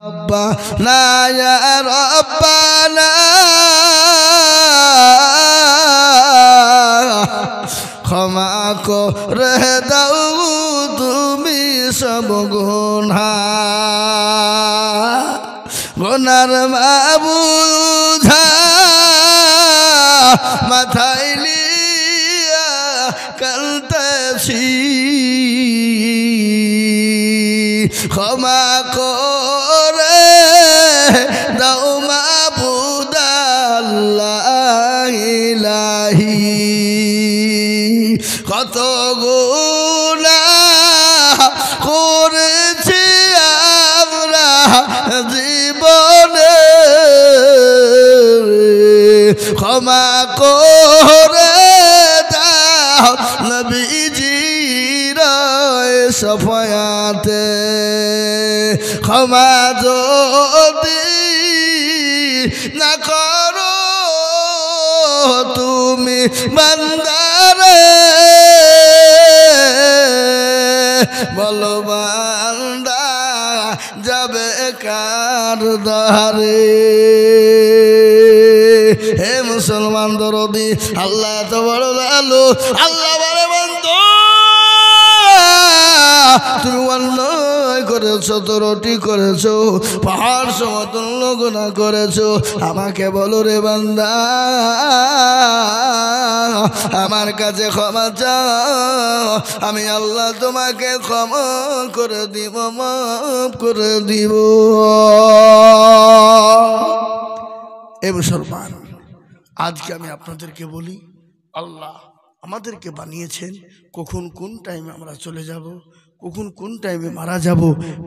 ربنا يا ربنا ক্ষমা করে দাও তুমি সব গুনার মাবুঝা মাথায় লিয়া কালতাছি ক্ষমা করে দাও মাবুদ আল্লাহ ইলাহি কত গুনাহ করেছি আমরা জীবনে ক্ষমা করে দাও নবীজির শফায়াতে ক্ষমা যদি না করো তুমি বান্দারে বলো বান্দা যাবে কার দ্বারে। হে মুসলমান দরদি আল্লাহ এত বড় ভালো আল্লাহ বলে বন্ধু তুমি অন্যায় করেছো ত্রুটি করেছো পাহাড় সমতুল্য গুনাহ করেছো আমাকে বলো রে বান্দা আমার কাছে ক্ষমা চাও আমি আল্লাহ তোমাকে ক্ষমা করে দিব মাফ করে দিব। এ মুসলমান আজকে আমি আপনাদেরকে বলি আল্লাহ আমাদেরকে বানিয়েছেন কখন কোন টাইমে আমরা চলে যাব কখন কোন টাইমে মারা যাব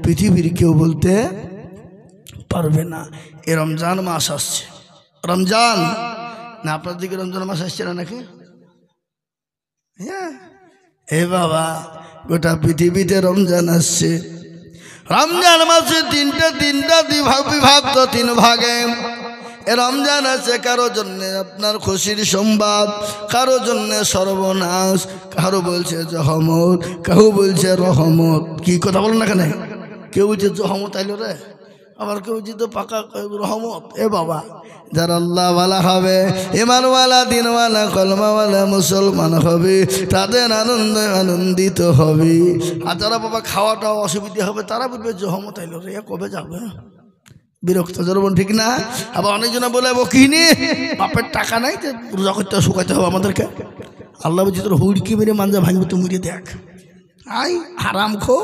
পৃথিবীর কেউ বলতে পারবে না। এ রমজান মাস আসছে রমজান না আপনার দিকে রমজান মাস আসছে না নাকি? হ্যাঁ এ বাবা গোটা পৃথিবীতে রমজান আসছে। রমজান মাসে তিনটা বিভক্ত তিন ভাগে। এ রমজান আছে কারো জন্য আপনার খুশির সংবাদ কারো জন্য সর্বনাশ কারো বলছে জহমত কেউ বলছে রহমত। কি কথা বল না কেন কেউ বলছে জহমত আইলো রে আবার কেউ বলছে তো পাকা রহমত। এ বাবা যারা আল্লাহওয়ালা হবে ইমানওয়ালা দিনওয়ালা কলমাওয়ালা মুসলমান হবে তাদের আনন্দে আনন্দিত হবে। আর যারা বাবা খাওয়াটা অসুবিধা হবে তারা বলবে জহমত আইলো রে কবে যাবে বিরক্ত জরবন ঠিক না। আবার অনেকজনে বলে কিনে বাপের টাকা নাই রোজা করতে শুকাইতে হবে আমাদেরকে। আল্লাহ বলছি তোর হুড়কি মেরে মাঞ্জা ভাঙবে তুমি দেখ আই হারাম খো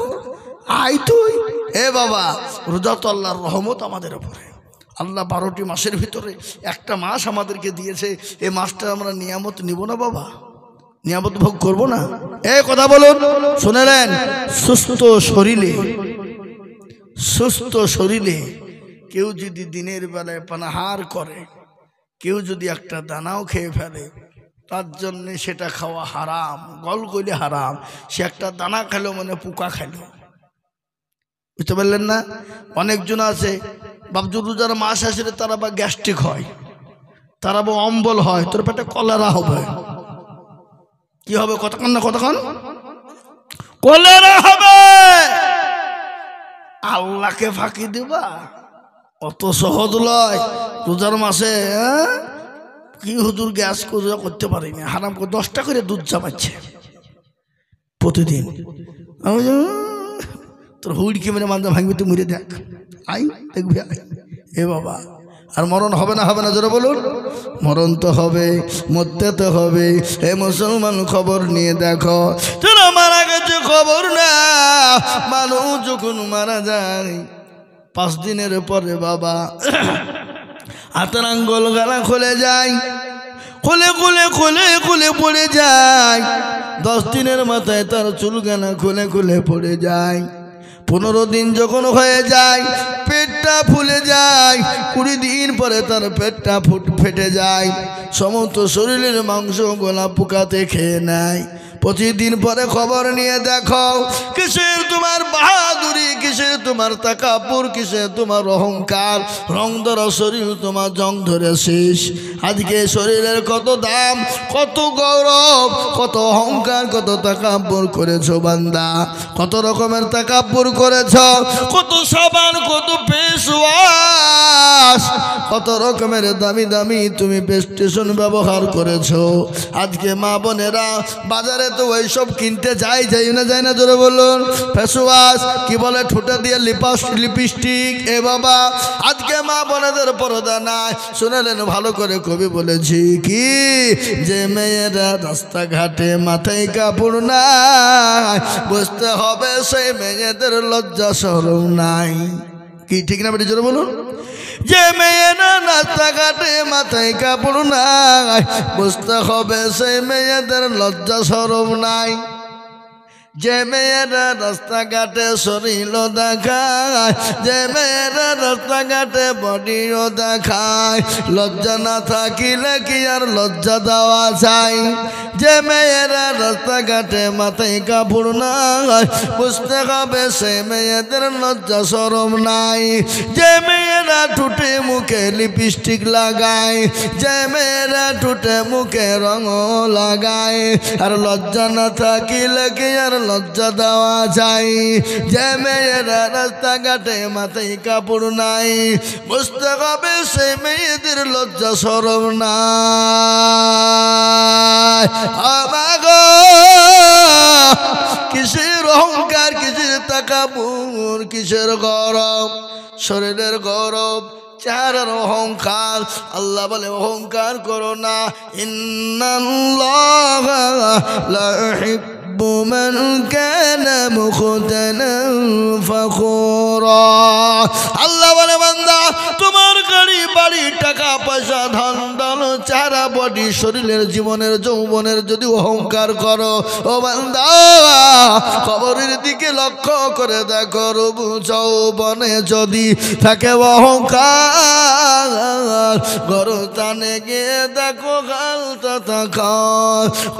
আই তুই। এ বাবা রোজা তো আল্লাহর রহমত আমাদের উপরে। আল্লাহ 12টি মাসের ভিতরে একটা মাস আমাদেরকে দিয়েছে। এই মাসটা আমরা নিয়ামত নিব না বাবা নিয়ামত ভোগ করব না? এ কথা বলুন শুনেলেন সুস্থ শরীরে কেউ যদি দিনের বেলায় পানাহার করে কেউ যদি একটা দানাও খেয়ে ফেলে তার জন্যে সেটা খাওয়া হারাম গলগলি হারাম। সে একটা দানা খেলো মানে পোকা খেলো বুঝতে পারলেন না। অনেকজন আছে বাবজু রোজার মাস আসলে তারা বা গ্যাস্ট্রিক হয় তারা বা অম্বল হয় তোর পেটে কলেরা হবে। কি হবে কতক্ষণ না কতক্ষণ কলেরা হবে। আল্লাহকে ফাঁকি দিবা অত সহজ লয়। রোজার মাসে কি হুজুর গ্যাস করতে পারিনি হারাম করে 10টা করে দুধ চাপাচ্ছে প্রতিদিন। তোর হুড়কি মেরে মাঞ্জা ভাঙবি তুই মরে দেখ আই দেখবি আই। এ বাবা আর মরণ হবে না জোরে বলুন মরণ তো হবে মরতে তো হবে। এ মুসলমান খবর নিয়ে দেখো তোরা মারা গেছে খবর না। মানুষ যখন মারা যায় 5 দিনের পরে বাবা হাতের আঙ্গুল গালা খুলে যায় খুলে খুলে খুলে খুলে পড়ে যায়। 10 দিনের মাথায় তার চুল গানা খুলে খুলে পড়ে যায়। 15 দিন যখন হয়ে যায় পেটটা ফুলে যায়। 20 দিন পরে তার পেটটা ফেটে যায়। সমস্ত শরীরের মাংস গোলা পোকাতে খেয়ে নেয়। 25 দিন পরে খবর নিয়ে দেখো কিসের তোমার বাহাদুরি কিসের তোমার তাকাব্বুর কিসের তোমার অহংকার রং ধরা শরীর তোমার জং ধরে শেষ। আজকে শরীরের কত দাম কত গৌরব কত অহংকার কত তাকাব্বুর করেছো বান্দা কত রকমের তাকাব্বুর করেছো কত সাবান কত পেস্ট কত রকমের দামি দামি তুমি স্টেশন ব্যবহার করেছো। আজকে মা বোনেরা বাজারে তো ওইসব কিনতে যাই না জোরে বলুন। ফেস ওয়াশ কি বলে, ঠোঁটে দিয়ে লিপস্টিক। এ বাবা, আজকে মা বোনেদের পর্দা নাই। শুনেলেন ভালো করে, কবি বলেছি কি, যে মেয়েরা রাস্তাঘাটে মাথায় কাপড় নাই, বুঝতে হবে সেই মেয়েদের লজ্জা শরম নাই। কি ঠিক না বেটি জোরে বলুন? যে মেয়েরা রাস্তাঘাটে মাথায় কাপড় নাই, বুঝতে হবে সেই মেয়েদের লজ্জা শরম নাই। যে মেয়েরা রাস্তাঘাটে শরীর দেখায়, যে মেয়েরা রাস্তাঘাটে বডিও দেখায়, লজ্জা না থাকিলে কি আর লজ্জা দেওয়া যায়? যে মেয়েরা রাস্তাঘাটে মাথায় কাপড় নাই, বুঝতে হবে সে মেয়েদের লজ্জা শরম নাই। যে মেয়েরা ঠোঁটে মুখে লিপস্টিক লাগায়, যে মেয়েরা ঠোঁটে মুখে রঙ লাগায়, আর লজ্জা না থাকিলে কি আর লজ্জা দেওয়া যায়? যে মেয়েরা রাস্তাঘাটে মাথায় কাপড় নাই, বুঝতে হবে সে মেয়েদের লজ্জা শরম নাই। আমাগো কিসের অহংকার, কিসের তাকাবুর, কিসের গরম, শরীরের গরম, চেহারার অহংকার। আল্লাহ বলে অহংকার করো না। ইন্নাল্লাহা লা ইউহিব্বু মান কানা মুখতালান ফাখুরা। আল্লাহ বলে বান্দা, তোমার গাড়ি বাড়ি টাকা পয়সা ধন দৌলত চেহারা বডি শরীরের জীবনের যৌবনের যদি অহংকার করো, ও বান্দা কবরের দিকে লক্ষ্য করে দেখো, রূপ যৌবনে যদি থাকে অহংকার, গরতানে গিয়ে দেখো গালটা থাকা।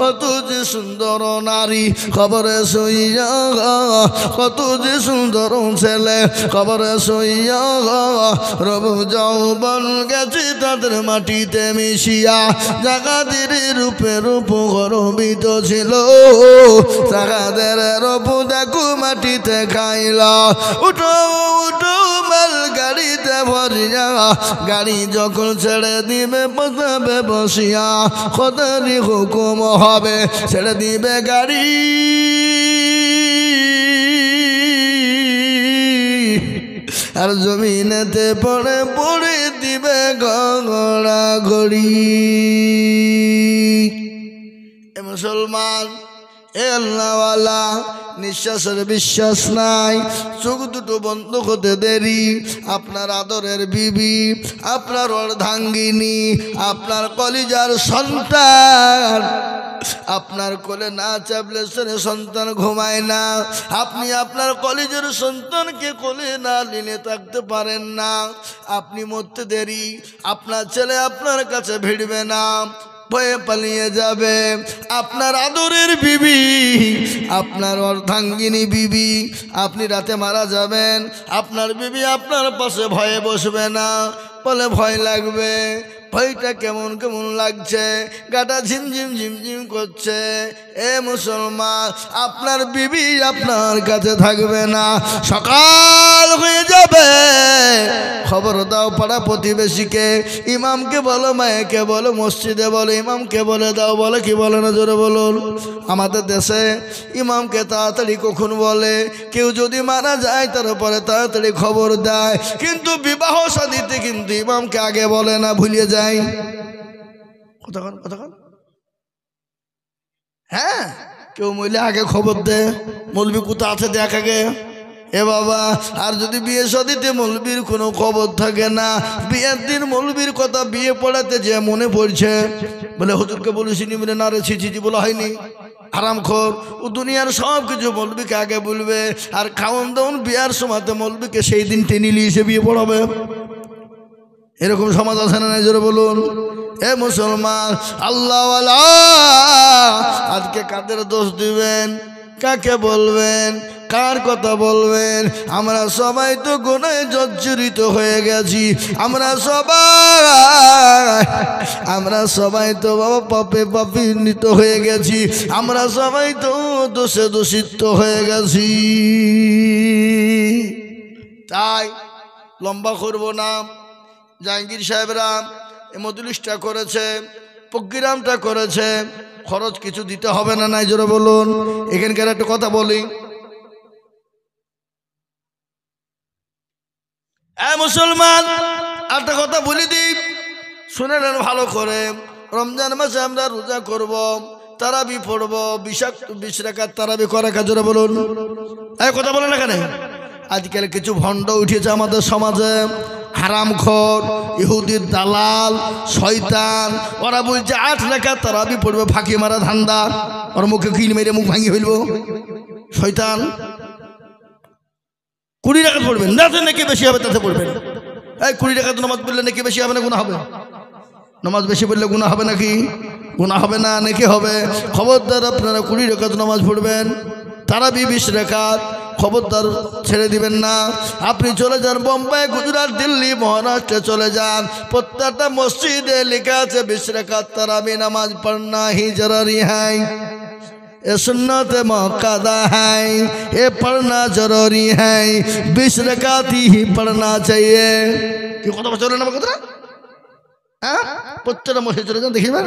কত যে সুন্দর নারী কবরে শুইয়া, কত যে সুন্দর ছেলে কবরে শুইয়া, রূপ যৌবন গেছে তাদের মাটিতে মিশিয়া। জাগাদের রূপে রূপ গর্বিত ছিল, জাগাদের রূপ দেখো মাটিতে খাইলা। উঠো উঠো মাল গাড়িতে ভরিয়া, গাড়ি যখন ছেড়ে দিবে বসাবে বসিয়া, খোদারি হুকুম হবে ছেড়ে দিবে গাড়ি। আর জমিনেতে পড়ে পড়ে দিবে গড়া গড়ি। এ মুসলমান, এ আল্লাহওয়ালা, নিঃশ্বাসের বিশ্বাস নাই, চোখ দুটো বন্ধ হতে দেরি। আপনার আদরের বিবি, আপনার অর্ধাঙ্গিনী, আপনার কলিজার সন্তান আপনার কোলে না চাপলে সে সন্তান ঘুমায় না। আপনি আপনার কলিজার সন্তানকে কোলে না নিলে থাকতে পারেন না। আপনি মরতে দেরি, আপনার ছেলে আপনার কাছে ভিড়বে না, ভয়ে পালিয়ে যাবে। আপনার আদরের বিবি, আপনার অর্ধাঙ্গিনী বিবি, আপনি রাতে মারা যাবেন, আপনার বিবি আপনার পাশে ভয়ে বসবে না, বলে ভয় লাগবে। ভয়টা কেমন কেমন লাগছে, গাটা ঝিমঝিম ঝিমঝিম করছে। এ মুসলমান, আপনার বিবি আপনার কাছে থাকবে না, সকাল হয়ে যাবে। খবর দাও পাড়া প্রতিবেশীকে, ইমামকে বলো, মায়েকে বলো, মসজিদে বলো, ইমামকে বলে দাও। বলে কি বলে না জোরে বলুন? আমাদের দেশে ইমামকে তাড়াতাড়ি কখন বলে, কেউ যদি মারা যায় তারপরে তাড়াতাড়ি খবর দেয়, কিন্তু বিবাহ শাদীতে কিন্তু ইমামকে আগে বলে না, ভুলিয়ে যায়। কতক্ষণ হ্যাঁ, কেউ মহিলা আগে খবর দে, মৌলবি কোথা আছে দেখ আগে। এ বাবা, আর যদি বিয়ে শাদীতে মৌলবীর কোনো খবর থাকে না, বিয়ের দিন মৌলবীর কথা বিয়ে পড়াতে যে মনে পড়ছে, বলে হুজুরকে বলেছিনি, বলে না রে ছিছি বলা হয়নি। হারামখোর, ও দুনিয়ার সব কিছু মৌলবীকে আগে বলবে, আর খাওন দাওন বিয়ার সময়তে মৌলবীকে সেই দিন টেনে নিয়ে এসে বিয়ে পড়াবে। এরকম সমাজ আছে না নাই জোরে বলুন? এ মুসলমান, আল্লাহওয়ালা, আজকে কাদের দোষ দিবেন, কাকে বলবেন, কার কথা বলবেন? আমরা সবাই তো গুনাহে জর্জরিত হয়ে গেছি। আমরা সবাই তো বাবা পাপে পাপিত হয়ে গেছি। আমরা সবাই তো দোষে দূষিত হয়ে গেছি। তাই লম্বা করব না, জাহাঙ্গীর সাহেবরা এই মজলিসটা করেছে, প্রোগ্রামটা করেছে, খরচ কিছু দিতে হবে না? নাই জোরে বলুন। এখানকার একটা কথা বলি, মুসলমান একটা কথা বলি দিই, শুনে নেন ভালো করে। রমজান মাসে আমরা রোজা করব, তারাবি পড়ব, 20 রাকাত তারাবি করা কাজরে বলুন। এই কথা বলেন এখানে। আজকাল কিছু ভণ্ড উঠেছে আমাদের সমাজে, হারামখোর, ইহুদির দালাল, শয়তান। ওরা বলছে 8 রাকাত তারাবি পড়বে, ফাঁকি মারা ধান্দা। ওর মুখে কিল মেরে মুখ ভাঙিয়ে ফেলবো। শয়তান। 20 রাকাত পড়বেন, যাতে নাকি বেশি হবে তাতে পড়বেন। এই 20 রাকাত নামাজ পড়লে নাকি বেশি হবে না গুনাহ হবে? নামাজ বেশি পড়লে গুনাহ হবে নাকি? গুনাহ হবে না, নাকি হবে? খবরদার আপনারা 20 রাকাত নামাজ পড়বেন, তারাবি 20 রাকাত। খবরদার ছেড়ে দিবেন না। আপনি চলে যান বোম্বাই, গুজরাট, দিল্লি, মহারাষ্ট্রে চলে যান, প্রত্যেকটা মসজিদে লেখা আছে 20 রাকাত তারাবি নামাজ পড়না হি জরুরি है, ये सुन्नत मौक़दा है, ये पढ़ना जरूरी है, 20 रकात ही पढ़ना चाहिए। কি কথা বলছেন না কথা? হ্যাঁ, প্রত্যেকটা মসজিদে চলে যান, দেখিবেন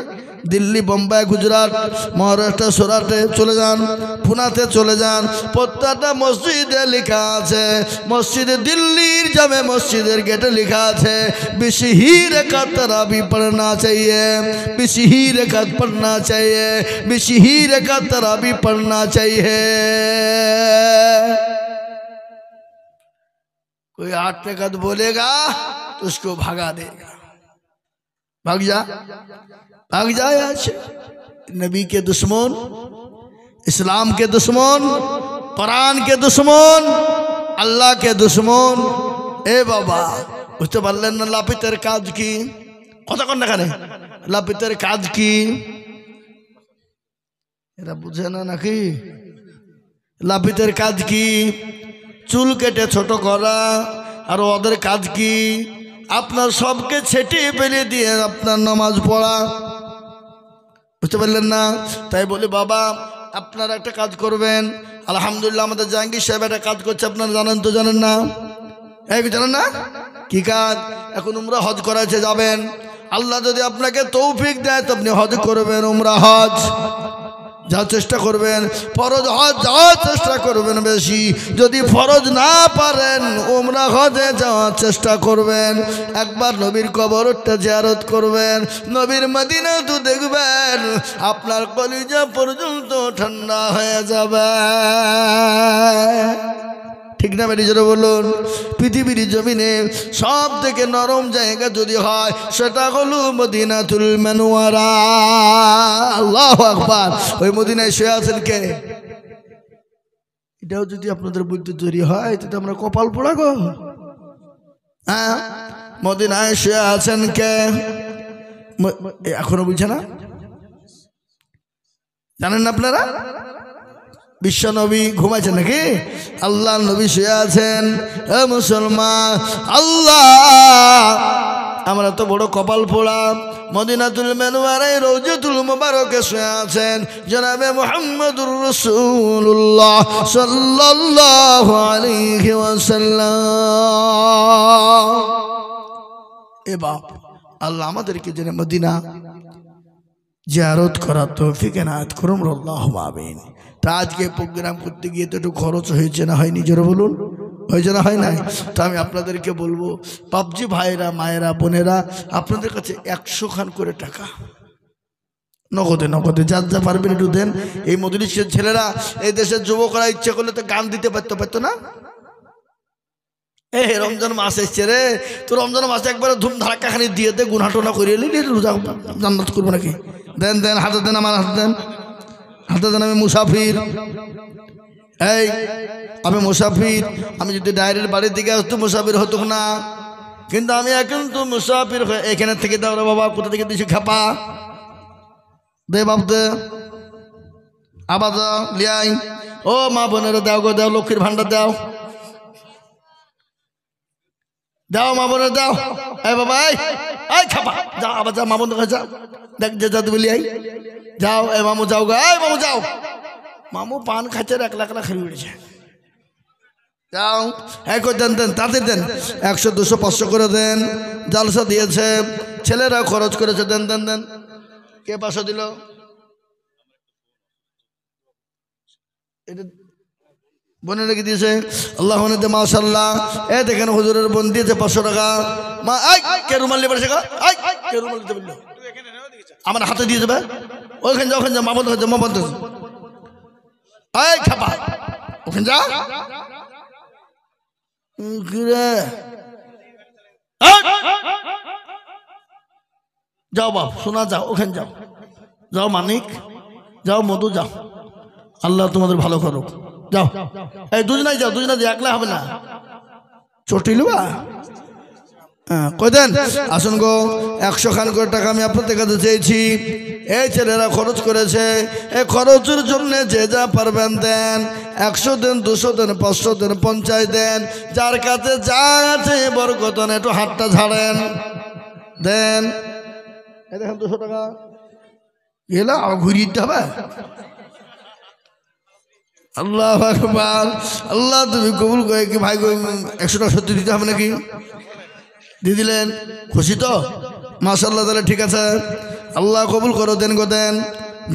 দিল্লি, বোম্বাই, গুজরাট, মহারাষ্ট্র, সুরাটে চলে যান, পুনাতে চলে যান, প্রত্যেকটা মসজিদে লেখা আছে। মসজিদে দিল্লির জামে মসজিদের গেটে লেখা আছে 20 ही रकात तरावी पढ़ना चाहिए, 20 ही रकात पढ़ना चाहिए, 20 ही रकात तरावी पढ़ना चाहिए। कोई 8 रकात बोलेगा तो उसको भगा देगा। भाग जा, भाग जाए। आज नबी के दुश्मन, इस्लाम के दुश्मन, कुरान के दुश्मन, अल्लाह के दुश्मन। ए बाबा বুঝতে পারলেন না? লাপিতের কাজ কি? কথা কন না কেন? লাপিতের কাজ কি? এরা বুঝে না নাকি? লাপিতের কাজ কি? চুল কেটে ছোট করা। আর ওদের কাজ কি? আপনার সবকে ছেটিয়ে ফেলে দিয়ে আপনার নামাজ পড়া। বুঝতে পারলেন না? তাই বলি বাবা, আপনারা একটা কাজ করবেন। আলহামদুলিল্লাহ আমাদের জাহাঙ্গীর সাহেব একটা কাজ করছে, আপনারা জানেন তো? জানেন না? এই জানেন না? কি কাজ? এখন উমরা হজ করাইছে, যাবেন। আল্লাহ যদি আপনাকে তৌফিক দেয় তো আপনি হজ করবেন, উমরা হজ যাওয়ার চেষ্টা করবেন, ফরজ হজ যাওয়ার চেষ্টা করবেন বেশি। যদি ফরজ না পারেন উমরা হজে যাওয়ার চেষ্টা করবেন। একবার নবীর কবরটা জিয়ারত করবেন, নবীর মদিনা তো দেখবেন, আপনার কলিজা পর্যন্ত ঠান্ডা হয়ে যাবে। ঠিক না বেটি জোরে বলুন? পৃথিবীর জমিনে সব থেকে নরম জায়গা যদি হয় সেটা হলো মদিনাতুল মুনাওয়ারা। আল্লাহু আকবার। ওই মদিনায় শুয়ে আছেন কে? এটাও যদি আপনাদের বুদ্ধি তৈরি হয় তো আমরা কপাল পোড়া গো। হ্যাঁ, মদিনায় শুয়ে আছেন কে? এখনো বুঝছে না? জানেন না আপনারা? বিশ্ব নবী ঘুমাইছেন নাকি? আল্লাহ নবী শুয়ে আছেন। এ মুসলমান, আল্লাহ আমরা তো বড় কপাল পোড়া। মদিনাতুল মুনাওয়ারায় রওজাতুল মুবারকে শুয়ে আছেন জনাবে মুহাম্মদুর রাসূলুল্লাহ সাল্লাল্লাহু আলাইহি ওয়াসাল্লাম। এ বাপ, আল্লাহ আমাদেরকে যেন মদিনা জিয়ারত করার তৌফিক এনায়েত করুন, আল্লাহুম্মা আমিন। তা আজকে প্রোগ্রাম করতে গিয়ে তো একটু খরচ হয়েছে না হয়নি? জোরে বলুন, হয়েছে না হয় নাই? তা আমি আপনাদেরকে বলবো, পাবজি ভাইরা, মায়েরা, বোনেরা, আপনাদের কাছে 100 খান করে টাকা নগদে নগদে যার যা পারবেন একটু দেন। এই মজলিসের ছেলেরা, এই দেশের যুবকরা ইচ্ছে করলে তো গান দিতে পারতো না? এ রমজান মাস এসছে রে, তো রমজান মাসে একবার ধুম ধাক্কা খানি দিয়ে দে, গুনাটোনা করিয়ে নিলি, রোজা জান্নাত করবো নাকি? দেন দেন, হাতে দেন, আমার হাতে দেন, হাতে দেন। আমি মুসাফির, এই আমি মুসাফির। আমি যদি ডাইরেক্ট বাড়ির দিকে আসতো মুসাফির হতো না, কিন্তু আমি এখন তো মুসাফির হয়ে এখানে থেকে দাও রে বাবা। কোথা থেকে দিছি খাপা? দে বাপ দে, আবার দাও, লিয়াই। ও মা বোনেরা দাও গো, দাও, লক্ষ্মীর ভান্ডার দাও, দাও মা বোনের দাও। এই বাবা, এই খাপা, যাও আবার যাও, মা বোন যাও, দেখ যে যা তুমি লিয়াই যাও। এ মামু যাও গো, এই মামু যাও। মামু পান খাচ্ছে, 1 লাখ খেয়ে উঠেছে, যাও। এক দেন দেন, তাদের দেন, 100, 200, 500 করে দেন। জালসা দিয়েছে, ছেলেরা খরচ করেছে, দেন দেন দেন। কে 500 দিল? এটা বোনের রেখে দিয়েছে। আল্লাহ মাশাআল্লাহ। দেখেন হুজুরের বোন দিয়েছে 500 টাকা। মা কে রুমাল নিয়ে পড়েছে? কে রুমাল দিতে বললো? আমার হাতে দিয়ে যাবে। ওখানে যা, ওখানে যা, মা বন্ধ হচ্ছে, মা বন্ধ হচ্ছে। খাপা ওখানে যা। যাও বাপ, শোনা যাও, ওখানে যাও, যাও মানিক, যাও মধু, যাও, আল্লাহ তোমাদের ভালো করুক। যাও, এই দুজনাই যাও, দুজনা যাও, একলা হবে না। চটিলবা কই দেন? আসুন গো, 100 খান করে টাকা আমি আপনাদের কাছে চেয়েছি। এই ছেলেরা খরচ করেছে, এই খরচের জন্য যে যা পারবেন দেন। 100 দেন, 200 দেন, 500 দেন, 50 দেন, যার কাছে যা আছে বরকত নেই, একটু হাতটা ঝাড়েন, দেন। এই দেখেন 200 টাকা গেল, আবার ঘুরিয়ে দিতে হবে। আল্লাহু আকবার। আল্লাহ তুমি কবুল করে কি ভাই, 100 টাকা সত্যি দিতে হবে নাকি? দিয়ে দিলেন, খুশি তো? মাশাআল্লাহ, তাহলে ঠিক আছে, আল্লাহ কবুল করো। দেন গো, দেন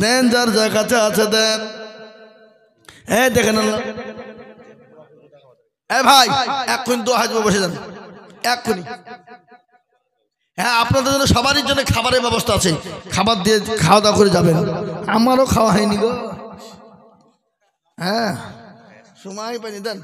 দেন, যার যা কাছে আছে দেন। দেখেন আল্লাহ। ভাই এক্ষুনি তো হাজবে বসে যান, এক্ষুনি। আপনাদের জন্য সবারই জন্য খাবারের ব্যবস্থা আছে, খাবার দিয়ে খাওয়া দাওয়া করে যাবেন। আমারও খাওয়া হয়নি গো, সময় পাইনি। দেন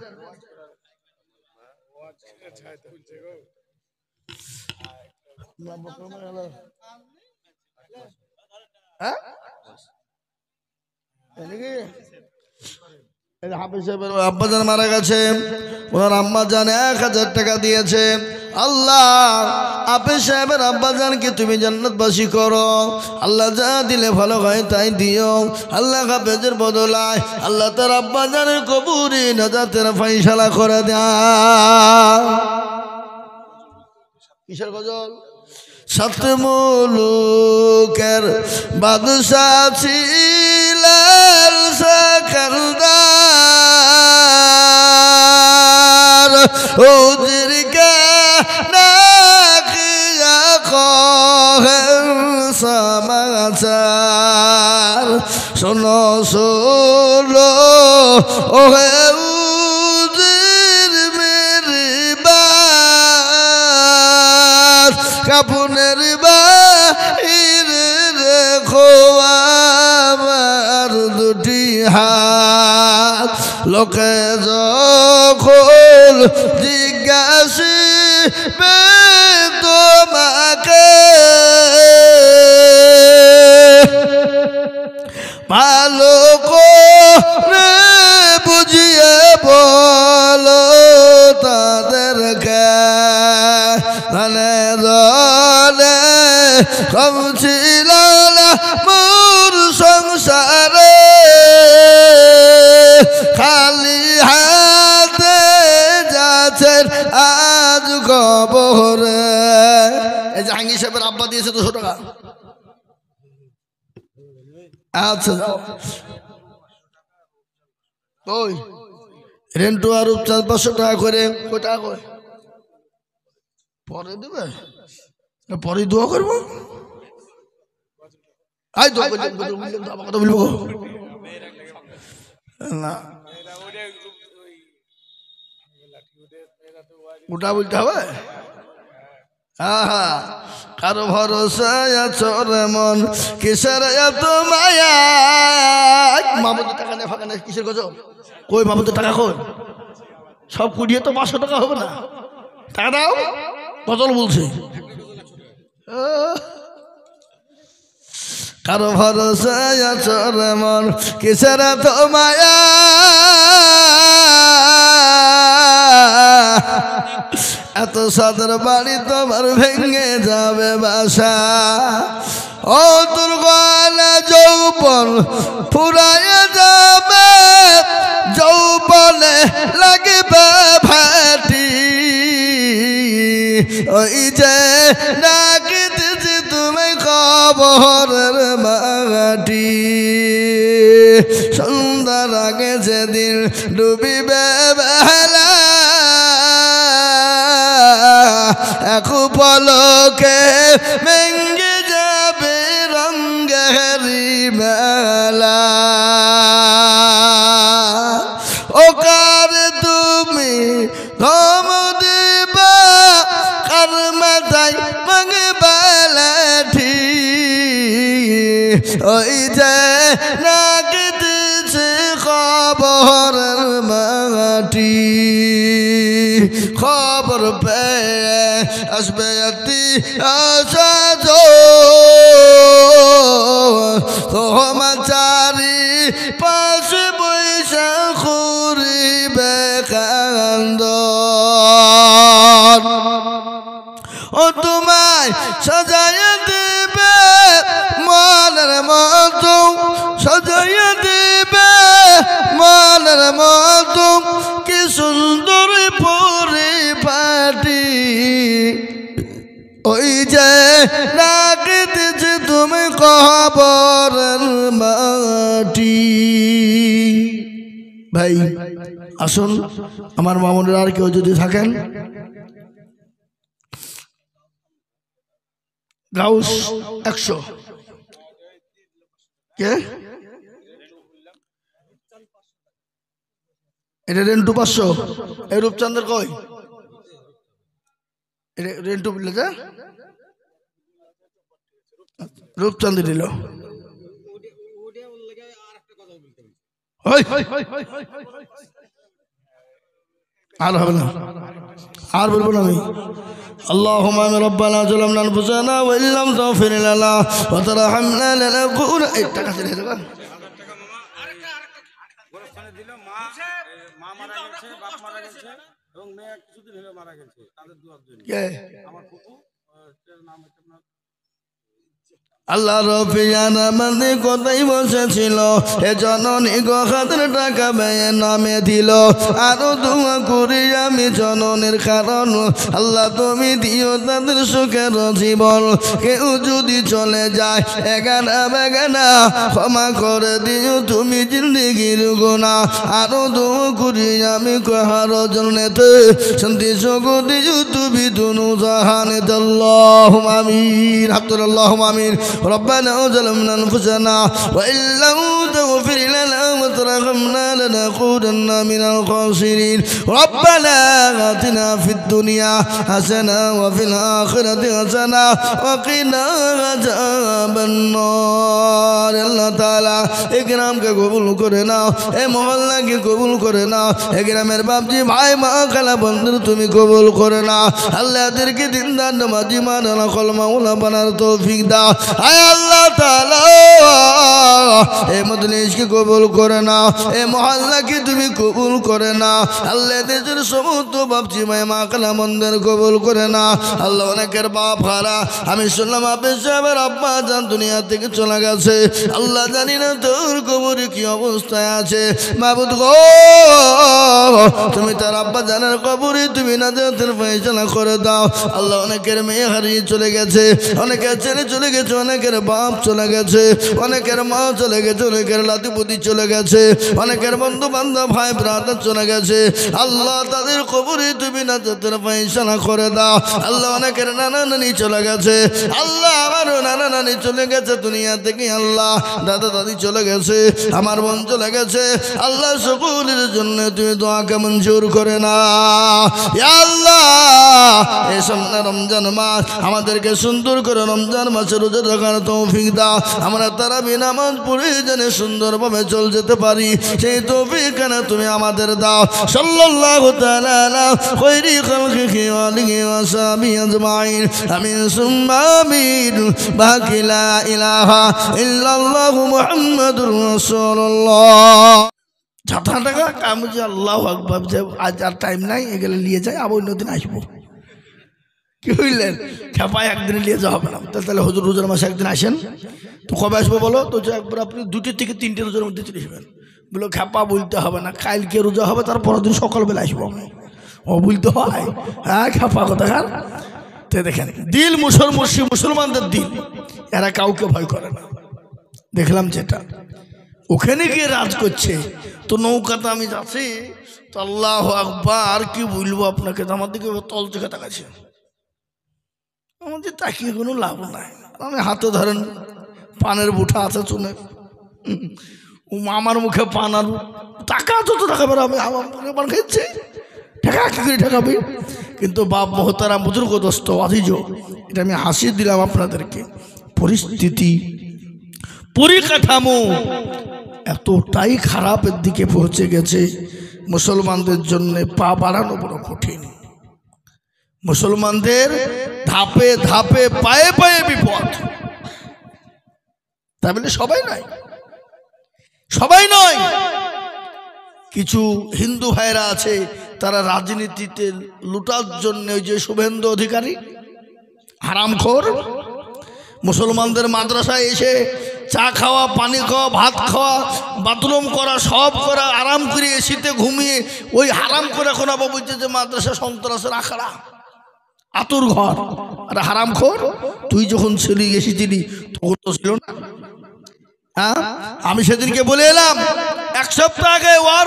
আব্বাজান মারা গেছে, ওনার আম্মা জান 1000 টাকা দিয়েছে। আল্লাহ হাফেজ সাহেবের আব্বাজানকে তুমি জান্নাতবাসী করো। আল্লাহ যা দিলে ভালো হয় তাই দিও। আল্লাহ হাফেজের বদলায় আল্লাহ তার আব্বাজানের কবরে নাজাতের ফয়সালা করে দাও। কিসের গজল? 7 মুলুকের বাদশা ছিলেন সেকেন্দার, ওদেরকে নাকিয়া কহেন সমাচার। শোনো শোনো ওহে উজির মেরে বাস, কাপুনের বাহিরে রেখো আমার 2টি হাত। লোকে যখন জিজ্ঞাসিবে তোমাকে, ভালো করে বুঝিয়ে বলো তাদেরকে। মানে জলে কম ছিল না মোর সংসারে, খালি হাতে যাচ্ছেন আজ কবরে। এই জাহাঙ্গীর সাহেবের আব্বা দিয়েছে 200 টাকা। আচ্ছা ওই রেন্টু আর উপচার 500 টাকা করে। কয় টাকা করে পরে দেবে? পরে দোয়া করবো। কথা বলবো না, ওটা বলতে হবে। কারো ভরসায় আছর মন, কিসের এত মায়া। মামুদের টাকা নেই, ফাঁকা নেই, কিসের গজল? কই মামুদের টাকা কই? সব কুড়িয়ে তো 500 টাকা হবে না, টাকা দাও। গজল বলছে। কারো ভরসায় আছর মন, কিসের এত মায়া। এত সাদের বাড়ি তোমার ভেঙে যাবে বাসা। ও তোর গলা যৌবন ফুরায় যাবে, যৌবনে লাগবে ভাটি। ওই যে ডাকিতেছি তুমি কবরের মাটি। সন্ধ্যার আগে যেদিন ডুবিবে বেলা, এক পলকে ভেঙে যাবে রঙ্গেরি মেলা ও কার তুমি ধম দিবা কার মাথায় ভাঙবা লাঠি ওই যে নাগিতেছে খবরের মাটি খবর পেয়ে আসবে অতি আশা তোমার চারি পাশে বৈশা করিবে কান্দন ও তোমায় সাজাইয়া দিবে মনের মতো সাজাইয়া দিবে মনের মতো কি সুন্দর পরিপাটি ওই যে ডাকিতেছে তুমি কবরের মাটি ভাই আসুন আমার মামুনের আর কেউ যদি থাকেন গাউস 100 কে এটা রেন্টু 500 এই রূপচন্দ্র কই এটা রেন্টু বললে যা রূপচন্দ্র দিল আর হবে না আর বলবো না আমি اللهم ربنا ظلمنا انفسنا وان لم تغفر لنا وترحمنا لنكون টাকা ছেড়ে দেবা গোরস্থানে দিল মা মারা গেছে বাপ মারা গেছে এবং মেয়ে কিছুদিন হলো মারা গেছে তাদের দুয়ার জন্য কে আমার ফুফু এর নাম হচ্ছে আল্লাহ রফিয়ান আমাদের কথাই বসেছিল এ জননী গো খাদের টাকা ব্যয়ে নামে দিল আরো দোয়া করি আমি জননের কারণ আল্লাহ তুমি দিও তাদের সুখের জীবন কেউ যদি চলে যায় এগানা বেগানা ক্ষমা করে দিও তুমি জিন্দিগির গুনাহ আরো দোয়া করি আমি কাহার জন্যতে শান্তি সুখ দিও তুমি দুনু জাহানেতে আল্লাহুম্মা আমিন আব্দুল্লাহুম্মা আমিন ربنا ظلمنا أنفسنا وإن لم تغفر لنا وترحمنا لنكونن من الخاسرين ربنا آتنا في الدنيا حسنة وفي الآخرة حسنة وقنا عذاب النار الله تعالى إكرام के कबूल करे ना ए मोहल्ला के कबूल करे ना इकरामेर बाप जी भाई माँ खाला बंधु तुम्हें कबूल करे ना अल्लाह तेरे के दिनदार नमाजी माना कलमा उला बनार तौफीक दा আল্লাহ তাআলা এই মজলিসকে কবুল করে নাও এই মহল্লাকে তুমি কবুল করে নাও আল্লাহ দেশের সমস্ত বাপজি মা কালামন্দের কবুল করে নাও আল্লাহ অনেকের বাপ হারা আমি শুনলাম আব্বা সাহেবের আব্বা জান দুনিয়া থেকে চলে গেছে আল্লাহ জানি না তোর কবরে কি অবস্থায় আছে মাবুদ গো তুমি তার আব্বা জানের কবরে তুমি নাজাতের ফয়সালা করে দাও আল্লাহ অনেকের মেয়ে হারিয়ে চলে গেছে অনেকের ছেলে চলে গেছে অনেকের বাপ চলে গেছে অনেকের মা চলে গেছে অনেকের লাতিপুতি চলে গেছে অনেকের বন্ধু বান্ধব ভাই ব্রাদার চলে গেছে আল্লাহ তাদের কবরে তুমি নাজাতের ফয়সালা করে দাও আল্লাহ অনেকের নানা নানি চলে গেছে আল্লাহ আমারও নানা নানি চলে গেছে দুনিয়া থেকে আল্লাহ দাদা দাদি চলে গেছে আমার বোন চলে গেছে আল্লাহ সকলের জন্য তুমি দোয়াকে মঞ্জুর করে না ইয়া আল্লাহ এই সামনে রমজান মাস আমাদেরকে সুন্দর করে রমজান মাসে রোজা রাখার তৌফিক দাও আমরা তারাবি নামাজ পড়ে যেন সুন্দরভাবে চল যেতে পারি সেই তৌফিক না তুমি আমাদের দাও সাল্লাল্লাহু তাআলা আলা খায়রি খালকিহি ওয়া আলিহি ওয়া সাহবিহি আজমাইন আমিন সুম্মা আমিন বাকি লা ইলাহা ইল্লাল্লাহু মুহাম্মাদুর রাসূলুল্লাহ ঝাঁটা টাকা কামজি আল্লাহু আকবার আজ আর টাইম নাই এগুলো নিয়ে যাই আবার অন্যদিন আসবো কি হইলেন খেপায় একদিনে নিয়ে যাওয়া হবে না তাহলে হুজুর রোজার মাসে একদিন আসেন তো কবে আসবো বলো তো একবার আপনি 2 থেকে 3টে রোজার মধ্যে চলে আসবেন বলো খেপা বলতে হবে না কালকে রোজা হবে তার পরের দিন সকালবেলা আসবো আমি ও বলতে হয় হ্যাঁ খেপা কথা খান তো দেখেন দিল মুসলমানদের দিল এরা কাউকে ভয় করে না দেখলাম যেটা ওখানে গিয়ে রাজ করছে তো নৌকাতে আমি যাচ্ছি তো আল্লাহু আকবার কি বলবো আপনাকে আমার দিকে তল থেকে তাকাচ্ছে তাকিয়ে কোনো লাভ নাই। আমি হাতে ধরেন পানের বুঠা আছে চুনে, আমার মুখে পান আর টাকা যত টাকা বেরোবে আমার পান খাইছে, টাকা কি করে ঠেকাবে? কিন্তু বাপ মহতারা বুজুর্গ দোস্ত আজিজ, এটা আমি হাসি দিলাম আপনাদেরকে। পরিস্থিতি পরিকাঠামো এতটাই খারাপের দিকে পৌঁছে গেছে, মুসলমানদের জন্য পা বাড়ানো বড় কঠিন। মুসলমানদের ধাপে ধাপে পায়ে পায়ে বিপদ। তাই বলে সবাই নয়, সবাই নয়, কিছু হিন্দু ভাইরা আছে তারা রাজনীতিতে লুটার জন্য, ওই যে শুভেন্দু অধিকারী হারামখোর, মুসলমানদের মাদ্রাসায় এসে চা খাওয়া, পানি খাওয়া, ভাত খাওয়া, বাথরুম করা, সব করা, আরাম করে এসিতে ঘুমিয়ে ওই হারাম করে এখন আবার বলছে যে মাদ্রাসা সন্ত্রাসের আখড়া, আতুর ঘর। আর হারামখোর, তুই যখন ছিলি এসেছিলি তখন তো ছিল না। হ্যাঁ, আমি সেদিনকে বলে এলাম, এক সপ্তাহ আগে ওর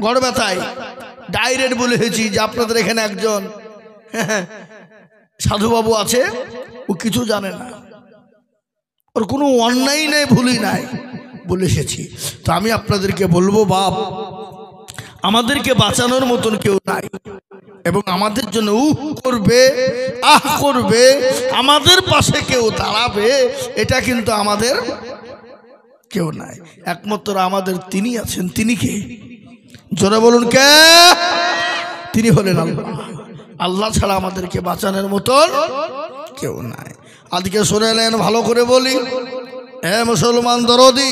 গড় ব্যথায় ডাইরেক্ট বলে হয়েছি যে আপনাদের এখানে একজন সাধুবাবু আছে, ও কিছু জানে না, ওর কোনো অন্যায় নেই, ভুলই নাই, বলে এসেছি। তো আমি আপনাদেরকে বলবো, বাপ, আমাদেরকে বাঁচানোর মতন কেউ নাই, এবং আমাদের জন্য করবে, করবে, আমাদের পাশে কেউ দাঁড়াবে, এটা কিন্তু আমাদের কেউ নাই। একমাত্র আমাদের তিনি আছেন। তিনি কে? জোরে বলুন কে? তিনি হলেন আল্লাহ। আল্লাহ ছাড়া আমাদেরকে বাঁচানোর মতন কেউ নাই। আজকে শুনেলেন, ভালো করে বলি, হে মুসলমান দরদি,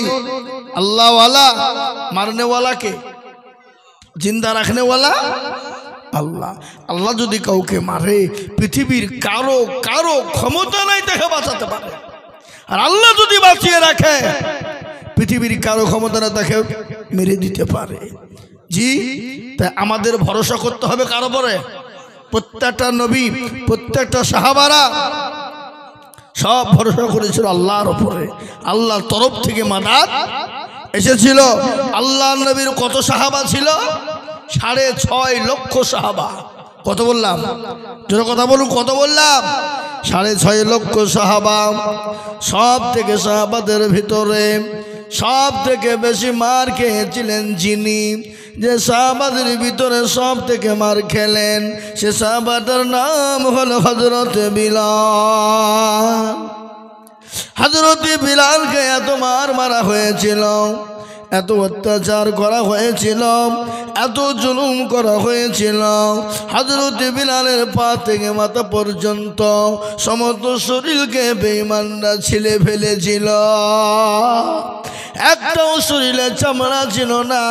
আল্লাহওয়ালা মারনেওয়ালাকে জিন্দা রাখনেওয়ালা আল্লাহ। আল্লাহ যদি কাউকে মারে, পৃথিবীর কারো কারো ক্ষমতা নাই তাকে বাঁচাতে পারে। আর আল্লাহ যদি বাঁচিয়ে রাখে, পৃথিবীর কারো ক্ষমতা না তাকে মেরে দিতে পারে। জি, তাই আমাদের ভরসা করতে হবে কারো পরে? প্রত্যেকটা নবী, প্রত্যেকটা সাহাবারা সব ভরসা করেছিল আল্লাহর উপরে। আল্লাহর তরফ থেকে মাদাদ এসেছিল। আল্লাহ নবীর কত সাহাবা ছিল? 6.5 লক্ষ সাহাবা। কত বললাম? জোরে কথা বলুন, কত বললাম? 6.5 লক্ষ সাহাবা। সব থেকে সাহাবাদের ভিতরে সব থেকে বেশি মার খেয়েছিলেন যিনি, যে সাহাবাদের ভিতরে সব থেকে মার খেলেন, সে সাহাবাটার নাম হলো হযরত বিলাল। হযরত বিলালকে এত মারা হয়েছিল, এত অত্যাচার করা হয়েছিল, এত জুলুম করা হয়েছিল। হযরত বিলালের পা থেকে মাথা পর্যন্ত সমস্ত শরীরকে বেঈমানরা ছিলে ফেলেছিল। একটাও শরীরে চামড়া ছিল না,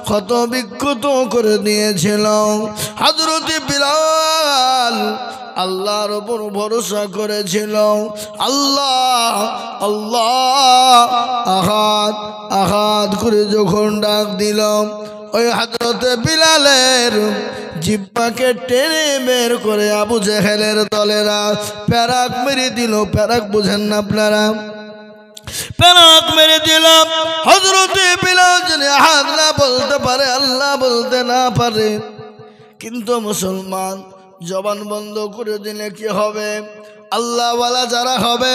ক্ষত বিক্ষত করে দিয়েছিল। হযরত বিলাল আল্লাহর উপর ভরসা করেছিল। আল্লাহ আল্লাহ আহাদ আহাদ করে যখন ডাক দিল, ওই হযরত বিলালের জিহ্বাকে টেনে বের করে আবু জেহেলের দলেরা প্যারাক মেরে দিল। প্যারাক বুঝেন না আপনারা? প্যারাক মেরে দিলাম। হযরত বিলাল যদি আহাদ না বলতে পারে, আল্লাহ বলতে না পারে, কিন্তু মুসলমান জবান বন্ধ করে দিলে কি হবে? আল্লাহওয়ালা যারা হবে,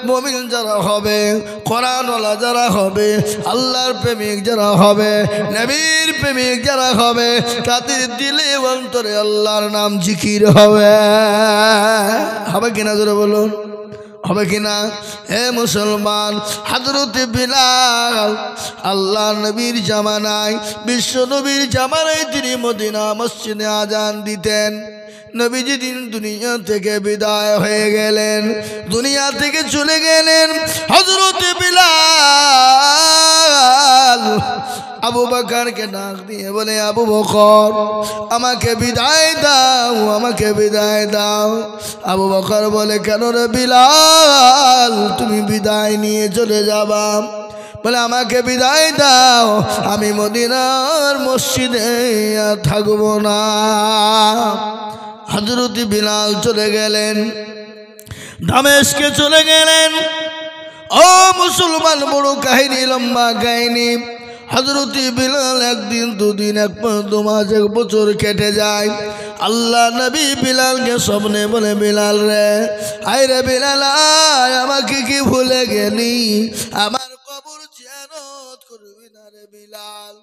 মুমিন যারা হবে, কোরআনওয়ালা যারা হবে, আল্লাহর প্রেমিক যারা হবে, নবীর প্রেমিক যারা হবে, তাদের দিলে অন্তরে আল্লাহর নাম জিকির হবে। হবে কিনা জোরে বলুন, হবে কিনা? হে মুসলমান, হযরত বিলাল আল্লাহ নবীর জামানায়, বিশ্ব নবীর জামানায় তিনি মদিনা মসজিদে আজান দিতেন। নবীজি দিন দুনিয়া থেকে বিদায় হয়ে গেলেন, দুনিয়া থেকে চলে গেলেন। হযরত বিলাল আবু বকরকে ডাক দিয়ে বলে, আবু বকর আমাকে বিদায় দাও, আমাকে বিদায় দাও। আবু বকর বলে, কেন রে বিলাল, তুমি বিদায় নিয়ে চলে যাবা? বলে, আমাকে বিদায় দাও, আমি মদিনার মসজিদে আর থাকবো না। হযরত বিলাল চলে গেলেন, দামেস্কে চলে গেলেন। ও মুসলমান, বড় কাহিনী, লম্বা কাহিনী। হযরত বিলাল একদিন দুদিন এক মাস দু মাস এক বছর কেটে যায়। আল্লাহ নবী বিলালকে স্বপ্নে বলে, বিলাল রে, আয় রে বিলাল, আয়, আমাকে কি ভুলে গেলি? আমার কবর জিয়ারত করবি না রে বিলাল?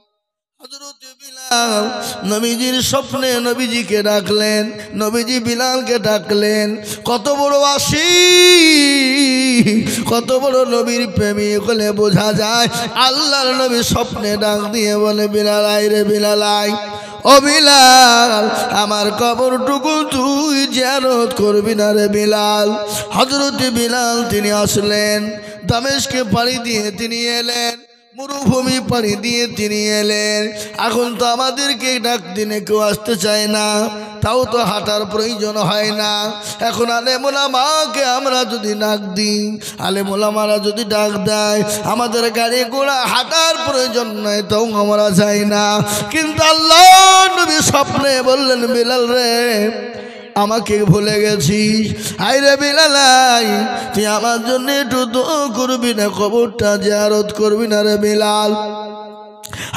হযরত বিলাল নবীজির স্বপ্নে নবীজিকে ডাকলেন, নবীজি বিলালকে ডাকলেন। কত বড় আশিক, কত বড় নবীর প্রেমিক হলে বোঝা যায়। আল্লাহর নবী স্বপ্নে ডাক দিয়ে বলে, বিলাল আয় রে বিলাল আয়, ও বিলাল, আমার কবরটুকু তুই জিয়ারত করবি না রে বিলাল? হযরত বিলাল তিনি আসলেন, দামেস্কে পাড়ি দিয়ে তিনি এলেন, মরুভূমি পাড়ি দিয়ে তিনি এলেন। এখন তো আমাদেরকে ডাক দিনে কেউ আসতে চায় না, তাও তো হাঁটার প্রয়োজন হয় না। এখন আলেম ওলামাকে আমরা যদি ডাক দিই, আলেম ওলামারা যদি ডাক দেয়, আমাদের গাড়ি ঘোড়া হাঁটার প্রয়োজন নয়, তাও আমরা যাই না। কিন্তু আল্লাহ নবী স্বপ্নে বললেন, বিলাল রে, আমাকে ভুলে গেছিস? আয় রে বিলাল আয়, তুই আমার জন্য একটু দোয়া করবি না? কবরটা জিয়ারত করবি না রে বিলাল?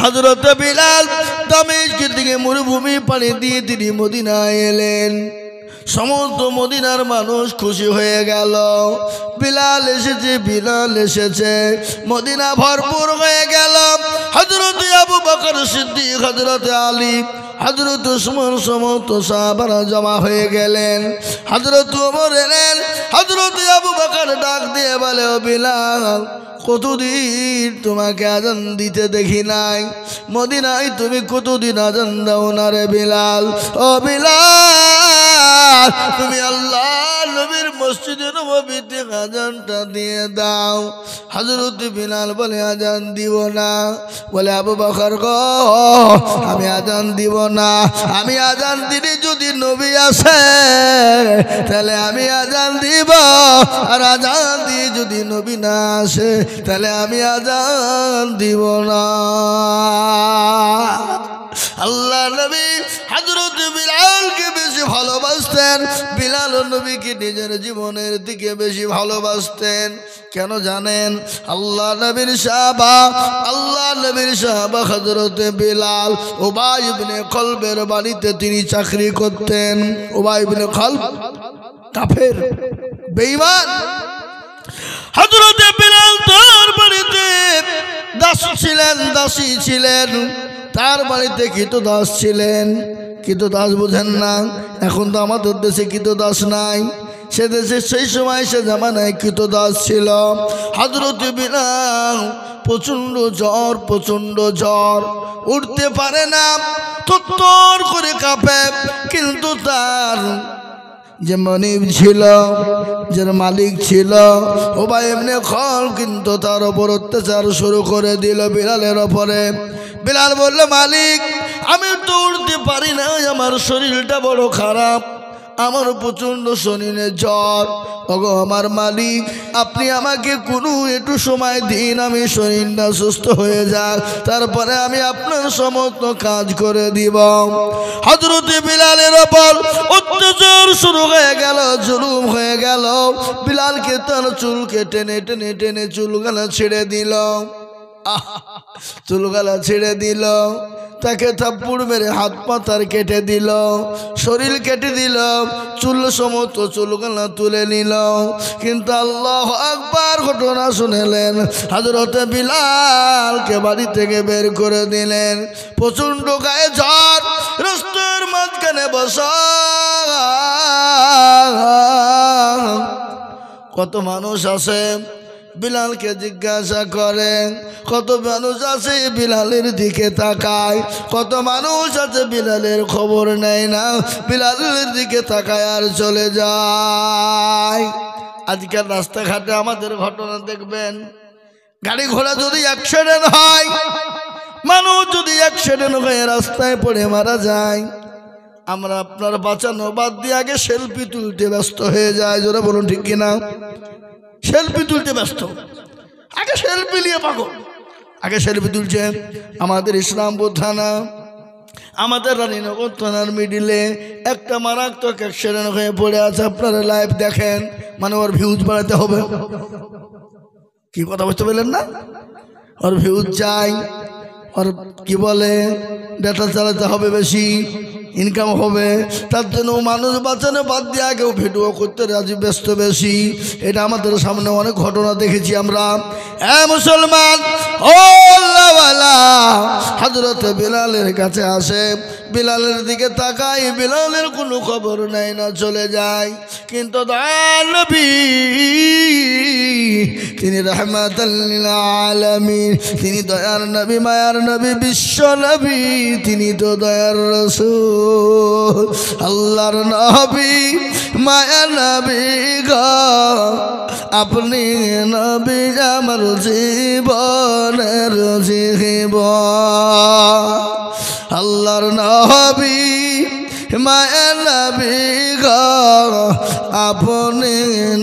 হযরত বিলাল দামেস্কের দিকে মরুভূমি পাড়ি দিয়ে তিনি মদিনায় এলেন। সমস্ত মদিনার মানুষ খুশি হয়ে গেল, বিলাল এসেছে, বিলাল এসেছে। মদিনা ভরপুর হয়ে গেল। হযরত আবু বকর সিদ্দিক, হযরত আলী, হযরত উসমান সমস্ত সাহাবারা জমা হয়ে গেলেন। হযরত ওমর এলেন। হযরত আবু বকর ডাক দিয়ে বলে, ও বিলাল, কতদিন তোমাকে আজান দিতে দেখি নাই, মদিনায় তুমি কতদিন আজান দাও না রে বিলাল? ও বিলাল, তুমি আল্লাহ নবীর মসজিদে নববীতে আজানটা দিয়ে দাও। হযরত বিলাল বলে, আজান দিব না। বলে, আবু বকর গো, আমি আজান দিব না। আমি আজান দিলে যদি নবী আসে তাহলে আমি আজান দিব, আর আজান দিয়ে যদি নবী না আসে তাহলে আমি আজান দিব না। আল্লাহ নবী হযরত বিলালকে বেশি ভালোবাসতেন, বিলাল নবীকে নিজের জীবনের দিকে বেশি ভালোবাসতেন। কেন জানেন? আল্লাহ নবীর সাহাবা হযরত বিলাল উবাই ইবনে খলবের বাড়িতে তিনি চাকরি করতেন। উবাই ইবনে খলব কাফের, বেঈমান। হযরত বিলাল তার বাড়িতে দাস ছিলেন, দাসী ছিলেন, তার বাড়িতে কৃতদাস ছিলেন। কৃতদাস বুঝেন না? এখন তো আমাদের দেশে কৃতদাস নাই, সে দেশে সেই সময় সে জামানায় কৃতদাস ছিল। হযরত বিলাল প্রচণ্ড জ্বর, প্রচণ্ড জ্বর, উঠতে পারে না, থরথর করে কাঁপে। কিন্তু তার যে মনিব ছিল, যার মালিক ছিল উবাই ইবনে খলব, কিন্তু তার ওপর অত্যাচার শুরু করে দিল বিলালের ওপরে। বিলাল বলল, মালিক, আমি তো উঠতে পারি না, আমার শরীরটা বড় খারাপ, আমার প্রচণ্ড শরীরে জ্বর। ওগো আমার মালিক, আপনি আমাকে কোনো একটু সময় দিন, আমি শরীরটা সুস্থ হয়ে যাক, তারপরে আমি আপনার সমস্ত কাজ করে দিব। হযরত বিলালের ওপর অত্যাচার শুরু হয়ে গেল, জুলুম হয়ে গেল। বিলালকে তার চুলকে টেনে টেনে টেনে চুলগালা ছেড়ে দিল, চুলগালা ছেড়ে দিল। তাকে থাপ্পড় মেরে হাত পা তার কেটে দিল, শরীর কেটে দিল, চুল সমস্ত চুলগুলো তুলে নিল। কিন্তু আল্লাহু আকবার ঘটনা শুনলেন, হযরত বিলালকে বাড়ি থেকে বের করে দিলেন। প্রচণ্ড গায়ে জ্বর, রাস্তার মাঝখানে বসা। কত মানুষ আছে বিলালকে জিজ্ঞাসা করেন, কত মানুষ আছে বিলালের দিকে তাকায়, কত মানুষ আছে বিলালের খবর নেয় না, বিলালের দিকে তাকায় আর চলে যায়। আজকাল রাস্তাঘাটে আমাদের ঘটনা দেখবেন, গাড়ি ঘোড়া যদি অ্যাক্সিডেন্ট হয়, মানুষ যদি অ্যাক্সিডেন্ট হয়ে রাস্তায় পড়ে মারা যায়, আমরা আপনার বাঁচানো বাদ দিয়ে আগে সেলফি তুলতে ব্যস্ত হয়ে যায়। জোরে বলুন ঠিক কিনা? সেলফি তুলতে ব্যস্ত, আগে সেলফি নিয়ে পাগল, আগে সেলফি তুলছে। আমাদের ইসলামপুর থানা, আমাদের রানীনগর থানার মিডিলে একটা মারাত্মক অ্যাক্সিডেন্ট হয়ে পড়ে আছে, আপনারা লাইভ দেখেন, মানে ওর ভিউজ বাড়াতে হবে। কি কথা বুঝতে পারলেন না? ওর ভিউজ চাই, আর কি বলে ডেটা চালাতে হবে, বেশি ইনকাম হবে, তার জন্য মানুষ বাঁচানো বাদ দিয়ে আগেও ভিডিও করতে রাজি, ব্যস্ত বেশি। এটা আমাদের সামনে অনেক ঘটনা দেখেছি আমরা। মুসলমান ও আল্লাহওয়ালা, হযরত বিলালের কাছে আসে, বিলালের দিকে তাকাই, বিলালের কোনো খবর নেই না, চলে যায়। কিন্তু দয়ার নবী, তিনি রাহমাতাল লিল আলামিন, তিনি দয়ার নবী, মায়ার নবী, বিশ্ব নবী, তিনি তো দয়ার রাসূল, আল্লাহর নবী, মায়ার নবী গো, আপনি নবী আমার জীবনের জীবন, আল্লাহর নবী, মায়ার নবী গো, আপনি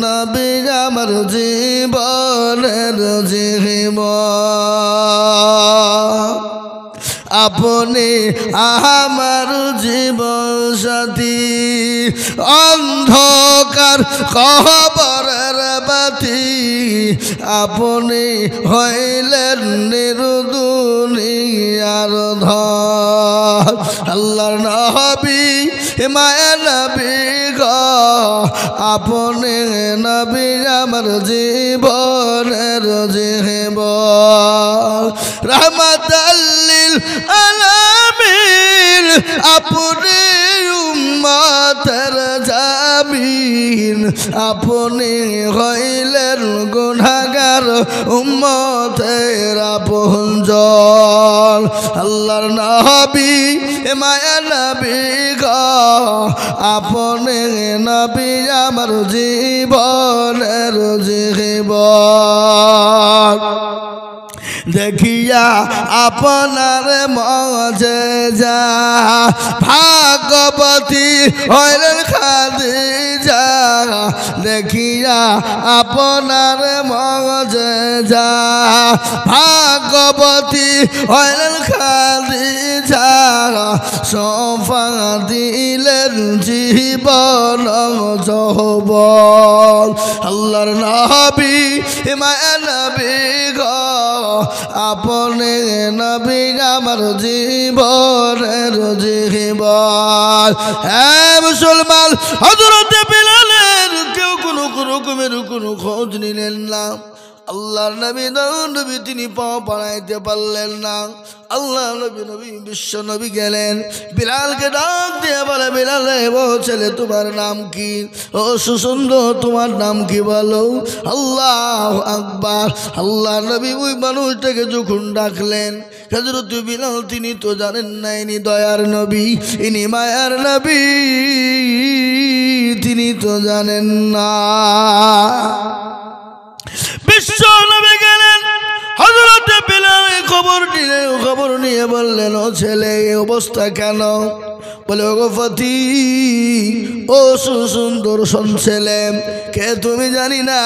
নবী আমার জীবনের জীবন, আপনি আমার জীবন সাথী, অন্ধকার কবরের বাতি, আপনি হইলেন নির্দুনিয়ার ধন, আল্লাহর নবী, মায়া নবী গো, আপনি নবী আমার জীবনের জীবন, রাহমাতাল লিল আলামিন, আপনি উম্মতের জামিন, আপনি হইলেন গুনাহগার উম্মতের আপনজন, আল্লাহর নবী, মায়া নবী গো, আপনি নবী আমার জীবনের জীবন, দেখিয়া আপনার মজেজা, ভাগবতী হইলেন খাদিজা, দেখিয়া আপনার মজেজা, ভাগবতী হইলেন খাদিজা, সোফা দিলেন জীবন যৌবন, আল্লাহর নবী, মায়া নবী গো, আপনি নবী আমার জীবনের জীবন। মুসলমান, হযরত বিলালের কেউ কোনো রকমের কোনো খোঁজ নিলেন না। আল্লাহর নবী, নবী তিনি পাও বাড়াইতে পারলেন না। আল্লাহ নবী, নবী বিশ্ব নবী গেলেন, বিলালকে ডাক দিয়ে বলে, বিলাল ও ছেলে, তোমার নাম কি? ও সুসুন্দর, তোমার নাম কি বলো? আল্লাহু আকবার। আল্লাহ নবী ওই মানুষটাকে যখন ডাকলেন, হযরত বিলাল তিনি তো জানেন না ইনি দয়ার নবী, ইনি মায়ার নবী, তিনি তো জানেন না। বিশ্ব নবী গেলেন, হযরত বিলাল খবর দিলেন, খবর নিয়ে বললেন, ও ছেলে এই অবস্থা কেন? বলে, ও গফতি, ও সুসুন্দর ছেলে, কে তুমি জানি না?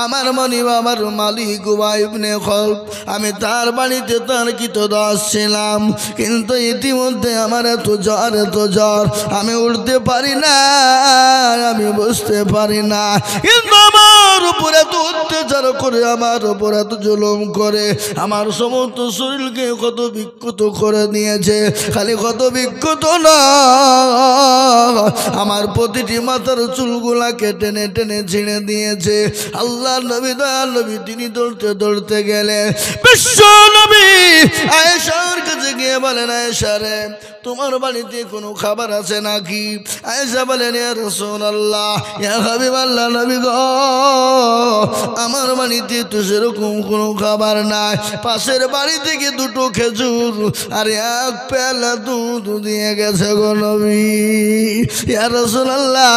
আমার মনিব, আমার মালিক উবাই ইবনে খলফ, আমি তার বাড়িতে তার কৃতদাস ছিলাম, কিন্তু ইতিমধ্যে আমার এত জ্বর, আমি উঠতে পারি না, আমি বুঝতে পারি না, কিন্তু আমার উপরে এত অত্যাচার করে, আমার উপর এত জুলুম করে, আমার সমস্ত শরীরকে কত বিক্ষত করে নিয়েছে। খালি কত বিক্ষত না, আমার প্রতিটি মাথার চুলগুলাকে টেনে টেনে ছিঁড়ে দিয়েছে। আল্লাহ নবী, দয়াল নবী তিনি দৌড়তে দৌড়তে গেলেন, বিশ্ব নবী আয়েশার কাছে গিয়ে বলেন, আয়েশা রে, তোমার বাড়িতে কোনো খাবার আছে নাকি? আয়েশা বলেন, ইয়া রাসূলুল্লাহ, ইয়া হাবিবাল্লাহ, নবী গো, আমার বাড়িতে তো সেরকম কোনো খাবার নাই, পাশের বাড়ি থেকে দুটো খেজুর আর এক পেয়ালা দুধ দিয়ে গেছে গো নবী। ইয়া রাসূলুল্লাহ,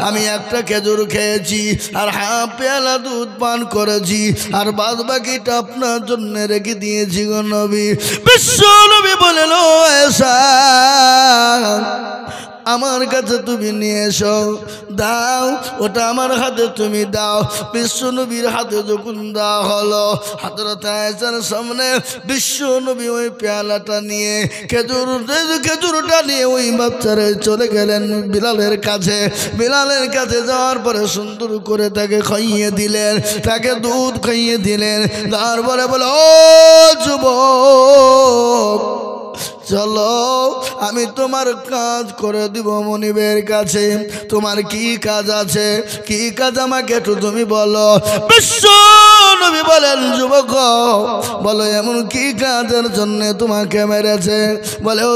আমি একটা খেজুর খেয়েছি আর হাফ পেয়ালা দুধ পান করেছি, আর বাদ বাকিটা আপনার জন্য রেখে দিয়েছি গো নবী। বিশ্ব নবী বলেন, ও আয়েশা, আমার কাছে তুমি নিয়ে এসো, দাও ওটা আমার হাতে তুমি দাও। বিশ্ব নবীর হাতে যখন দেওয়া হলো, হযরত আয়েশার সামনে বিশ্ব নবী ওই পেয়ালাটা নিয়ে খেজুরটা নিয়ে ওই বাচ্চারে চলে গেলেন বিলালের কাছে। বিলালের কাছে যাওয়ার পরে সুন্দর করে তাকে খাইয়ে দিলেন, তাকে দুধ খাইয়ে দিলেন। তারপরে বলে, ও যুবক চলো, আমি তোমার কাজ করে দিব মনিবের কাছে। তোমার কি কাজ আছে, কি কাজ আমাকে একটু তুমি বলো। বিশ্ব নবী বলেন, যুবক বলো এমন কি কাজের জন্য তোমাকে মেরেছে? বলে, ও